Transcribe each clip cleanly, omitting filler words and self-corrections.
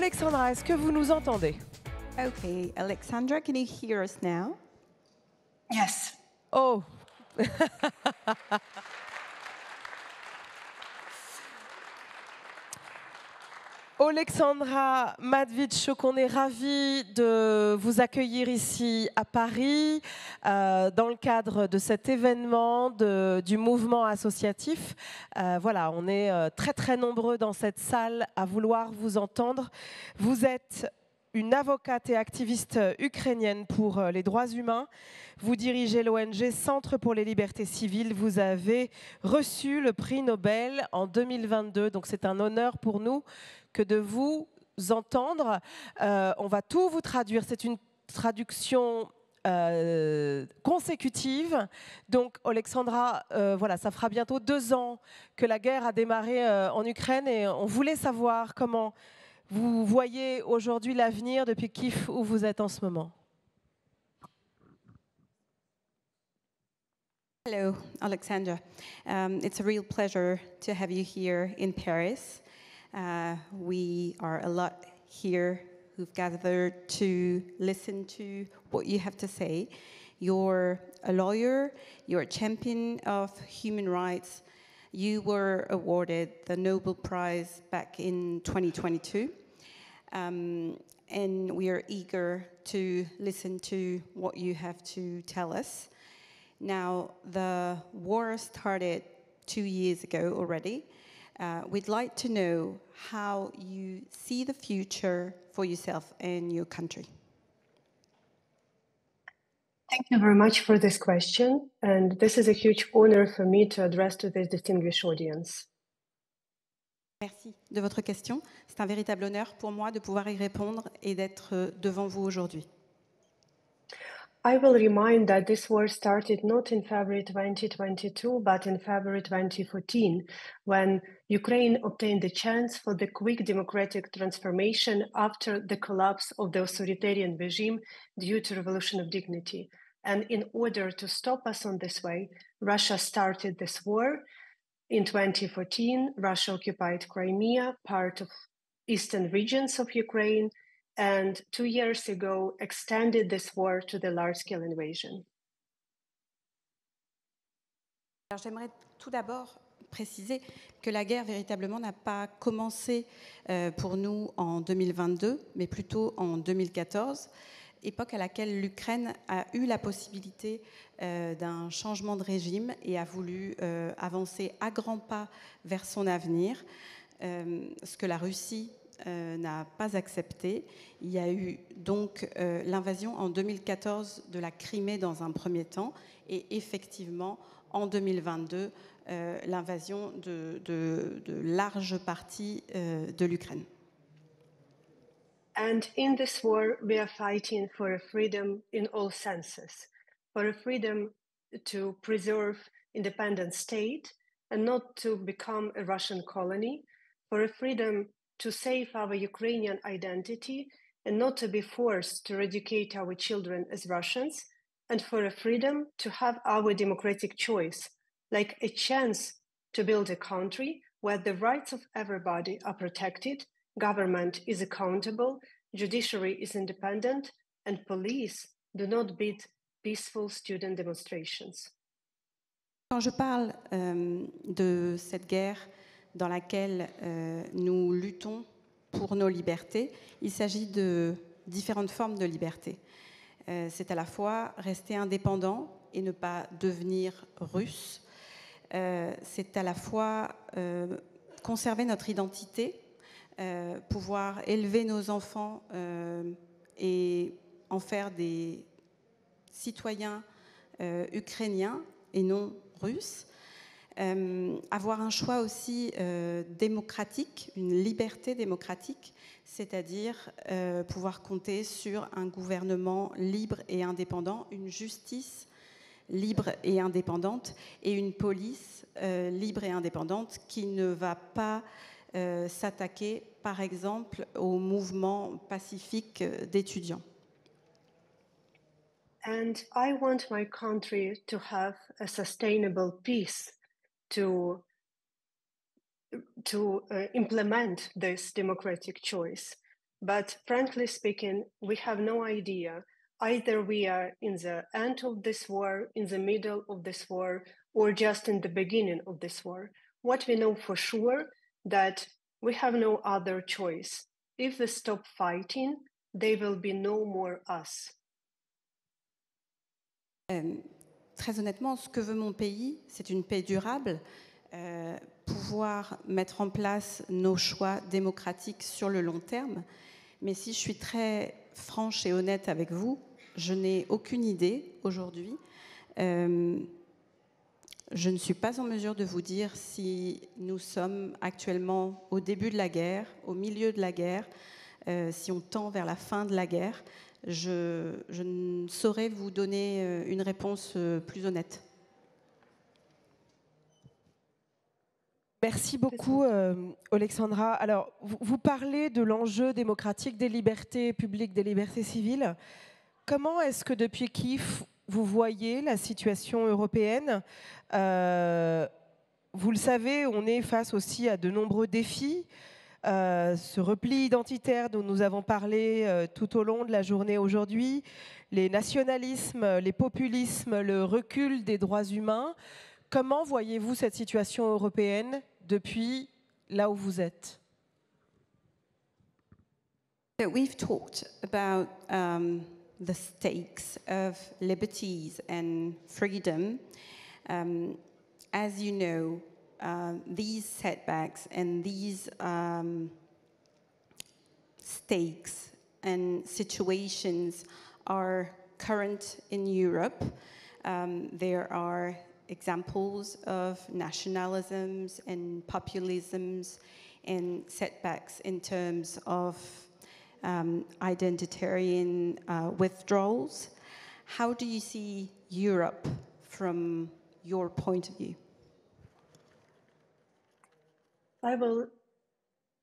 Alexandra, est-ce que vous nous entendez? Okay, Alexandra, can you hear us now? Yes. Oh. Alexandra Matvichuk, on est ravis de vous accueillir ici à Paris dans le cadre de cet événement du mouvement associatif. Voilà, on est très très nombreux dans cette salle à vouloir vous entendre. Vous êtes une avocate et activiste ukrainienne pour les droits humains. Vous dirigez l'ONG Centre pour les libertés civiles. Vous avez reçu le prix Nobel en 2022, donc c'est un honneur pour nous que de vous entendre. On va tout vous traduire. C'est une traduction consécutive. Donc, Alexandra, voilà, ça fera bientôt 2 ans que la guerre a démarré en Ukraine et on voulait savoir comment vous voyez aujourd'hui l'avenir depuis Kiev où vous êtes en ce moment. Hello, Alexandra. It's a real pleasure to have you here in Paris. We are a lot here who've gathered to listen to what you have to say. You're a lawyer, you're a champion of human rights. You were awarded the Nobel Prize back in 2022. And we are eager to listen to what you have to tell us. Now, the war started 2 years ago already. We'd like to know how you see the future for yourself and your country. Thank you very much for this question. And this is a huge honor for me to address to this distinguished audience. Merci de votre question. C'est un véritable honneur pour moi de pouvoir y répondre et d'être devant vous aujourd'hui. I will remind that this war started not in February 2022, but in February 2014, when Ukraine obtained the chance for the quick democratic transformation after the collapse of the authoritarian regime due to Revolution of Dignity. And in order to stop us on this way, Russia started this war. In 2014, Russia occupied Crimea, part of eastern regions of Ukraine, and 2 years ago extended this war to the large-scale invasion. Alors, j'aimerais tout d'abord préciser que la guerre véritablement n'a pas commencé pour nous en 2022, mais plutôt en 2014, époque à laquelle l'Ukraine a eu la possibilité d'un changement de régime et a voulu avancer à grands pas vers son avenir, ce que la Russie n'a pas accepté. Il y a eu donc l'invasion en 2014 de la Crimée dans un premier temps et effectivement en 2022 l'invasion de larges parties de l'Ukraine. And in this war, we are fighting for a freedom in all senses, for a freedom to preserve independent state and not to become a Russian colony, for a freedom to save our Ukrainian identity and not to be forced to educate our children as Russians, and for a freedom to have our democratic choice, like a chance to build a country where the rights of everybody are protected, government is accountable, judiciary is independent, and police do not beat peaceful student demonstrations. Quand je parle de cette guerre dans laquelle nous luttons pour nos libertés, il s'agit de différentes formes de liberté. C'est à la fois rester indépendant et ne pas devenir russe. C'est à la fois conserver notre identité, pouvoir élever nos enfants et en faire des citoyens ukrainiens et non russes. Avoir un choix aussi démocratique, une liberté démocratique, c'est-à-dire pouvoir compter sur un gouvernement libre et indépendant, une justice libre et indépendante et une police libre et indépendante qui ne va pas s'attaquer, par exemple, au mouvement pacifique d'étudiants. And I want my country to have a sustainable peace to implement this democratic choice. But frankly speaking, we have no idea. Either we are in the end of this war, in the middle of this war, or just in the beginning of this war. What we know for sure, that we have no other choice. If we stop fighting, there will be no more us. Très honnêtement, ce que veut mon pays, c'est une paix durable, pouvoir mettre en place nos choix démocratiques sur le long terme. Mais si je suis très franche et honnête avec vous, je n'ai aucune idée aujourd'hui. Je ne suis pas en mesure de vous dire si nous sommes actuellement au début de la guerre, au milieu de la guerre, si on tend vers la fin de la guerre. Je ne saurais vous donner une réponse plus honnête. Merci beaucoup, Alexandra. Alors, vous parlez de l'enjeu démocratique des libertés publiques, des libertés civiles. Comment est-ce que depuis Kiev, vous voyez la situation européenne? Vous le savez, on est face aussi à de nombreux défis. Ce repli identitaire dont nous avons parlé tout au long de la journée aujourd'hui, les nationalismes, les populismes, le recul des droits humains. Comment voyez-vous cette situation européenne depuis là où vous êtes? We've talked about the stakes of liberties and freedom. As you know, these setbacks and these stakes and situations are current in Europe. There are examples of nationalisms and populisms and setbacks in terms of identitarian withdrawals. How do you see Europe from your point of view? I will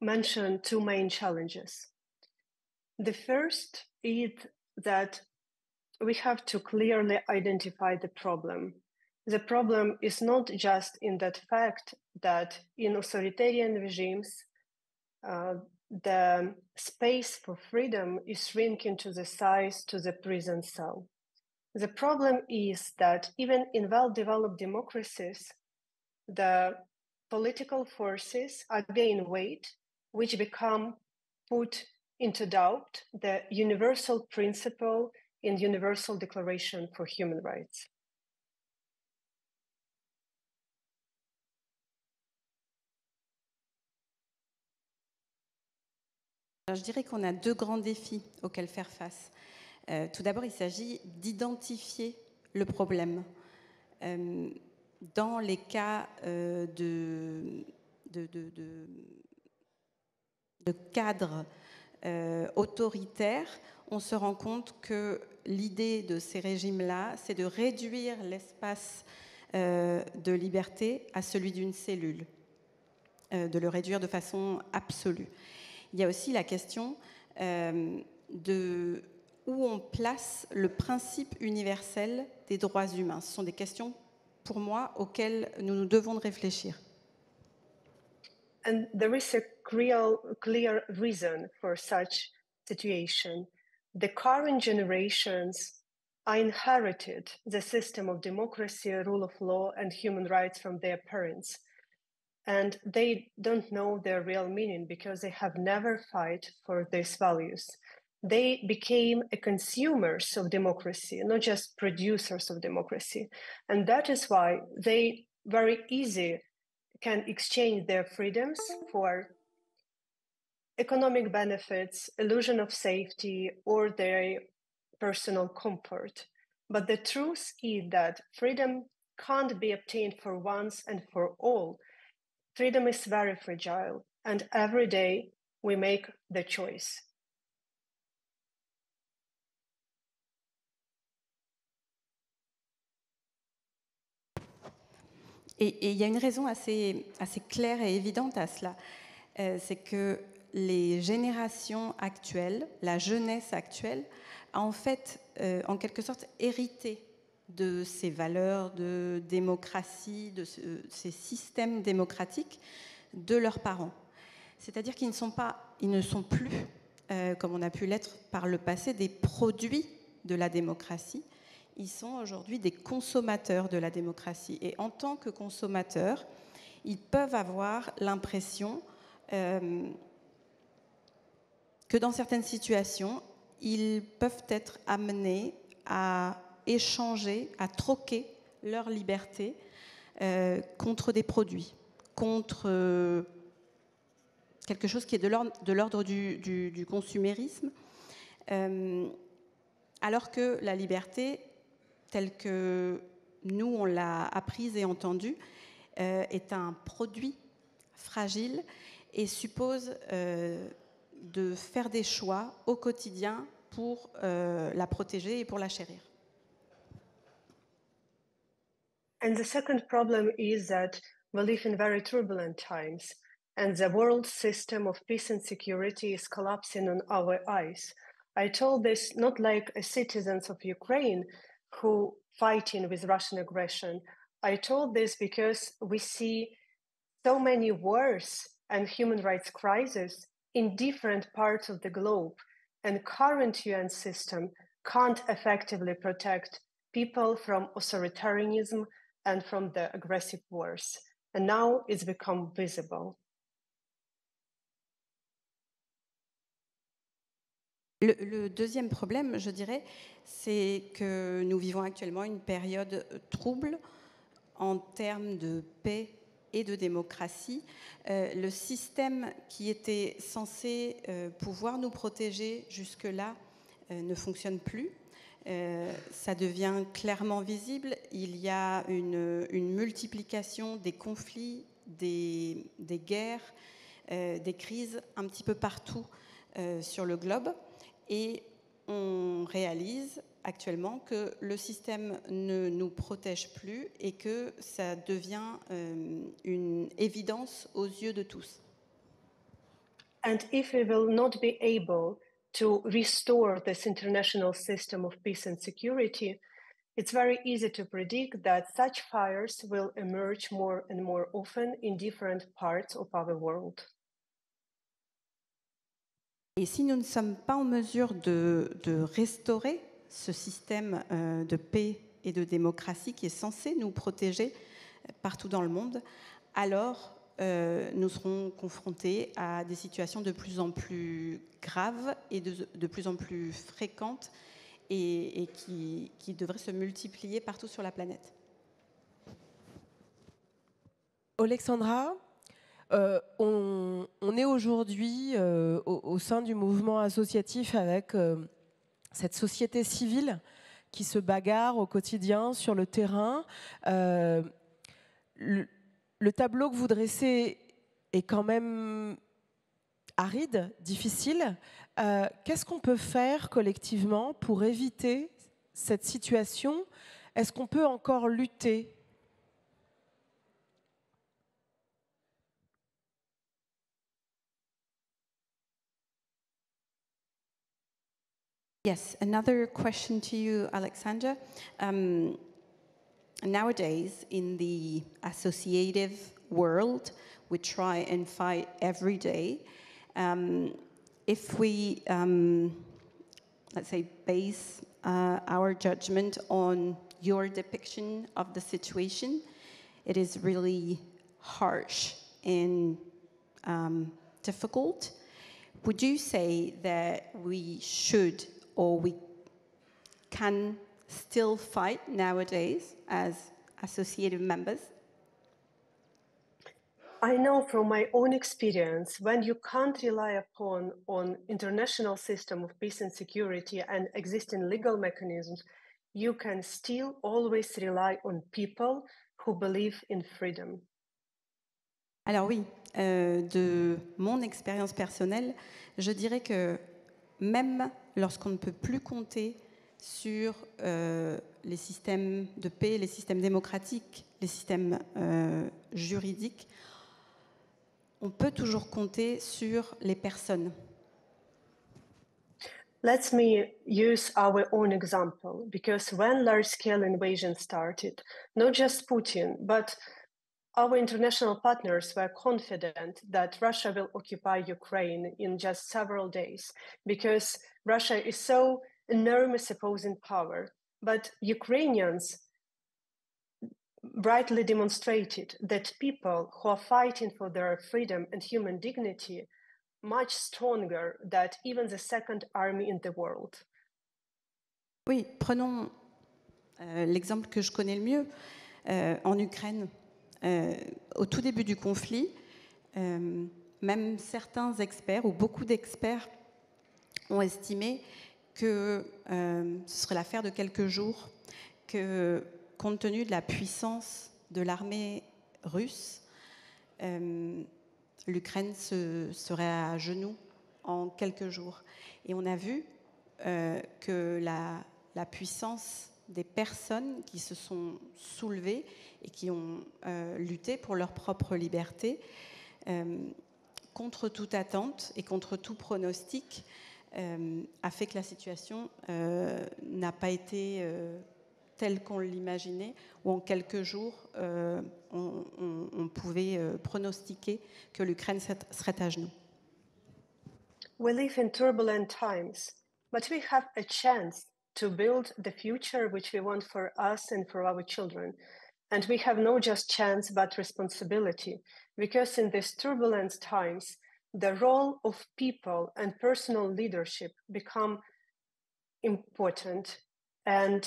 mention two main challenges. The first is that we have to clearly identify the problem. The problem is not just in that fact that in authoritarian regimes, the space for freedom is shrinking to the size to the prison cell. The problem is that even in well-developed democracies, the political forces are gaining weight, which become put into doubt the universal principle in Universal Declaration for Human Rights. Alors, je dirais qu'on a deux grands défis auxquels faire face. Tout d'abord, il s'agit d'identifier le problème. Dans les cas de cadres autoritaires, on se rend compte que l'idée de ces régimes-là, c'est de réduire l'espace de liberté à celui d'une cellule, de le réduire de façon absolue. Il y a aussi la question de où on place le principe universel des droits humains. Ce sont des questions, pour moi, auxquelles nous devons réfléchir. And there is a clear reason for such situation. The current generations inherited the system of democracy, rule of law, and human rights from their parents. And they don't know their real meaning because they have never fought for these values. They became consumers of democracy, not just producers of democracy. And that is why they very easy can exchange their freedoms for economic benefits, illusion of safety, or their personal comfort. But the truth is that freedom can't be obtained for once and for all. Freedom is very fragile, and every day we make the choice. Et il y a une raison assez claire et évidente à cela. C'est que les générations actuelles, la jeunesse actuelle, a en fait, en quelque sorte, hérité de ces valeurs de démocratie, de ces systèmes démocratiques de leurs parents. C'est-à-dire qu'ils ne sont plus comme on a pu l'être par le passé, des produits de la démocratie. Ils sont aujourd'hui des consommateurs de la démocratie. Et en tant que consommateurs, ils peuvent avoir l'impression que dans certaines situations, ils peuvent être amenés à échanger, à troquer leur liberté contre des produits, contre quelque chose qui est de l'ordre du consumérisme, alors que la liberté, telle que nous, on l'a apprise et entendue, est un produit fragile et suppose de faire des choix au quotidien pour la protéger et pour la chérir. And the second problem is that we live in very turbulent times, and the world system of peace and security is collapsing on our eyes. I told this not like citizens of Ukraine who fighting with Russian aggression. I told this because we see so many wars and human rights crises in different parts of the globe, and current UN system can't effectively protect people from authoritarianism and from the aggressive wars. And now it's become visible. Le deuxième problème, je dirais, c'est que nous vivons actuellement une période trouble en termes de paix et de démocratie. Le système qui était censé pouvoir nous protéger jusque-là ne fonctionne plus. Ça devient clairement visible. Il y a une multiplication des conflits, des guerres, des crises un petit peu partout sur le globe. Et on réalise actuellement que le système ne nous protège plus et que ça devient une évidence aux yeux de tous. And if we will not be able to restore this international system of peace and security, it's very easy to predict that such fires will emerge more and more often in different parts of our world. Et si nous ne sommes pas en mesure de restaurer ce système de paix et de démocratie qui est censé nous protéger partout dans le monde, alors nous serons confrontés à des situations de plus en plus graves et de plus en plus fréquentes et qui devraient se multiplier partout sur la planète. Alexandra, on est aujourd'hui au sein du mouvement associatif avec cette société civile qui se bagarre au quotidien sur le terrain. Le tableau que vous dressez est quand même aride, difficile. Qu'est-ce qu'on peut faire collectivement pour éviter cette situation? Est-ce qu'on peut encore lutter? Yes, another question to you, Alexandra. Nowadays, in the associative world, we try and fight every day. If we, let's say, base our judgment on your depiction of the situation, it is really harsh and difficult. Would you say that we should or we can still fight nowadays as associative members? I know from my own experience, when you can't rely upon international system of peace and security and existing legal mechanisms, you can still always rely on people who believe in freedom. Alors oui, de mon expérience personnelle, je dirais que même lorsqu'on ne peut plus compter sur les systèmes de paix, les systèmes démocratiques, les systèmes juridiques, on peut toujours compter sur les personnes. Let me use our own example, because when large-scale invasion started, not just Putin, but our international partners were confident that Russia will occupy Ukraine in just several days because Russia is so enormous opposing power. But Ukrainians brightly demonstrated that people who are fighting for their freedom and human dignity much stronger than even the second army in the world. Oui, prenons l'exemple que je connais le mieux en Ukraine. Au tout début du conflit, même certains experts, ou beaucoup d'experts, ont estimé que ce serait l'affaire de quelques jours, que compte tenu de la puissance de l'armée russe, l'Ukraine serait à genoux en quelques jours. Et on a vu que la puissance des personnes qui se sont soulevées et qui ont lutté pour leur propre liberté, contre toute attente et contre tout pronostic, a fait que la situation n'a pas été telle qu'on l'imaginait, où en quelques jours, on pouvait pronostiquer que l'Ukraine serait à genoux. We live in turbulent times, but we have a chance to build the future which we want for us and for our children. And we have no just chance, but responsibility, because in these turbulent times, the role of people and personal leadership become important. And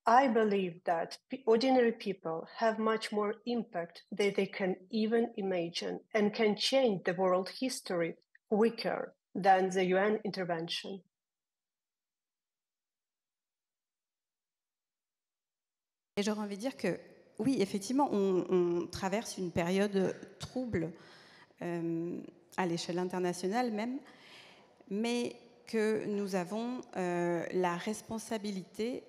I believe that ordinary people have much more impact than they can even imagine and can change the world history quicker than the UN intervention. Et j'aurais envie de dire que, oui, effectivement, on traverse une période trouble à l'échelle internationale même, mais que nous avons la responsabilité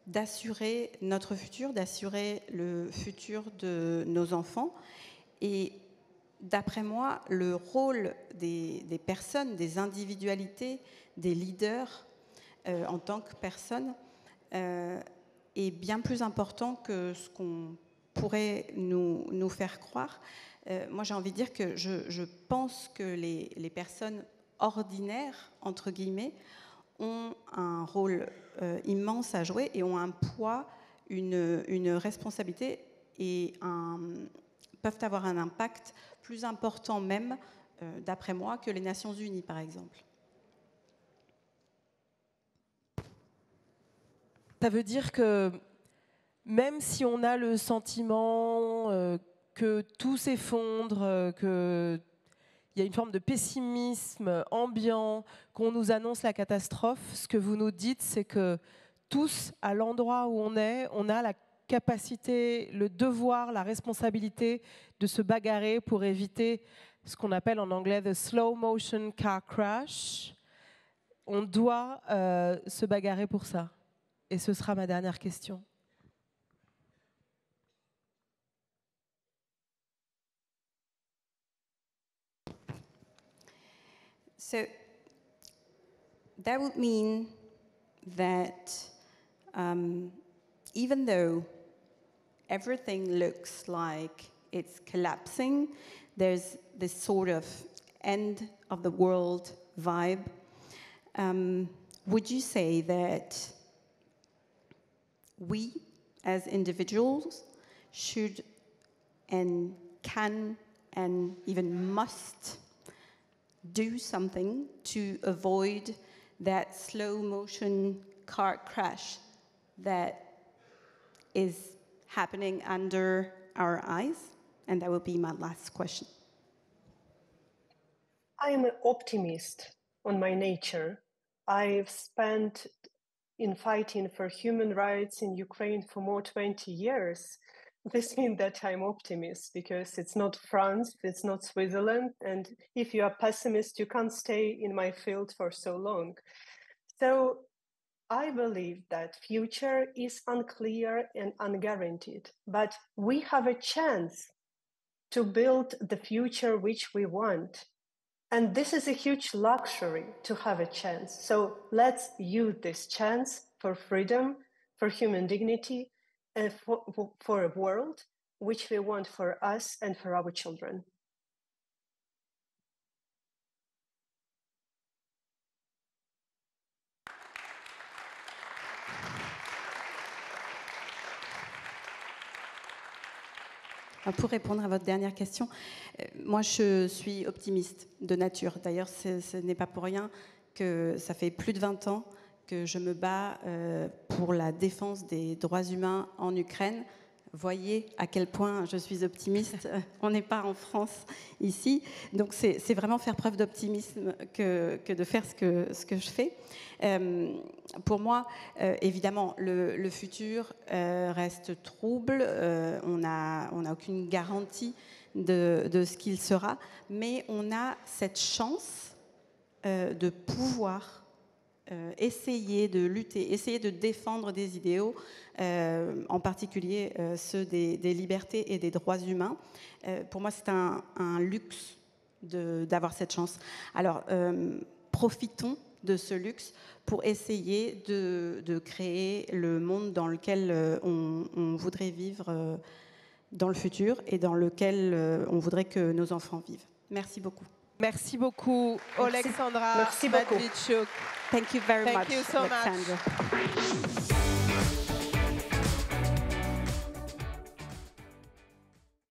d'assurer notre futur, d'assurer le futur de nos enfants. Et d'après moi, le rôle des personnes, des individualités, des leaders en tant que personnes est bien plus important que ce qu'on pourrait nous faire croire. Moi, j'ai envie de dire que je pense que les personnes ordinaires, entre guillemets, ont un rôle immense à jouer et ont un poids, une responsabilité et peuvent avoir un impact plus important même, d'après moi, que les Nations Unies, par exemple. Ça veut dire que même si on a le sentiment que tout s'effondre, qu'il y a une forme de pessimisme ambiant, qu'on nous annonce la catastrophe, ce que vous nous dites, c'est que tous, à l'endroit où on a la capacité, le devoir, la responsabilité de se bagarrer pour éviter ce qu'on appelle en anglais the slow motion car crash. On doit se bagarrer pour ça. Et ce sera ma dernière question. So that would mean that even though everything looks like it's collapsing, there's this sort of end of the world vibe, would you say that we as individuals should and can and even must do something to avoid that slow motion car crash that is happening under our eyes? And that will be my last question. I am an optimist on my nature. I've spent in fighting for human rights in Ukraine for more 20 years. This means that I'm optimist because it's not France, it's not Switzerland. And if you are pessimist, you can't stay in my field for so long. So I believe that future is unclear and unguaranteed, but we have a chance to build the future which we want. And this is a huge luxury to have a chance. So let's use this chance for freedom, for human dignity, and for a world which we want for us and for our children. Pour répondre à votre dernière question, moi je suis optimiste de nature. D'ailleurs, ce n'est pas pour rien que ça fait plus de 20 ans que je me bats pour la défense des droits humains en Ukraine. Voyez à quel point je suis optimiste. On n'est pas en France ici. Donc c'est vraiment faire preuve d'optimisme que de faire ce que je fais. Pour moi, évidemment, le futur reste trouble. On n'a aucune garantie de ce qu'il sera. Mais on a cette chance de pouvoir essayer de lutter, essayer de défendre des idéaux, en particulier ceux des libertés et des droits humains. Pour moi, c'est un luxe d'avoir cette chance. Alors, profitons de ce luxe pour essayer de créer le monde dans lequel on voudrait vivre dans le futur et dans lequel on voudrait que nos enfants vivent. Merci beaucoup. Merci beaucoup, Oleksandra Matviichuk. Thank you very much, Thank you so Alexandra. much.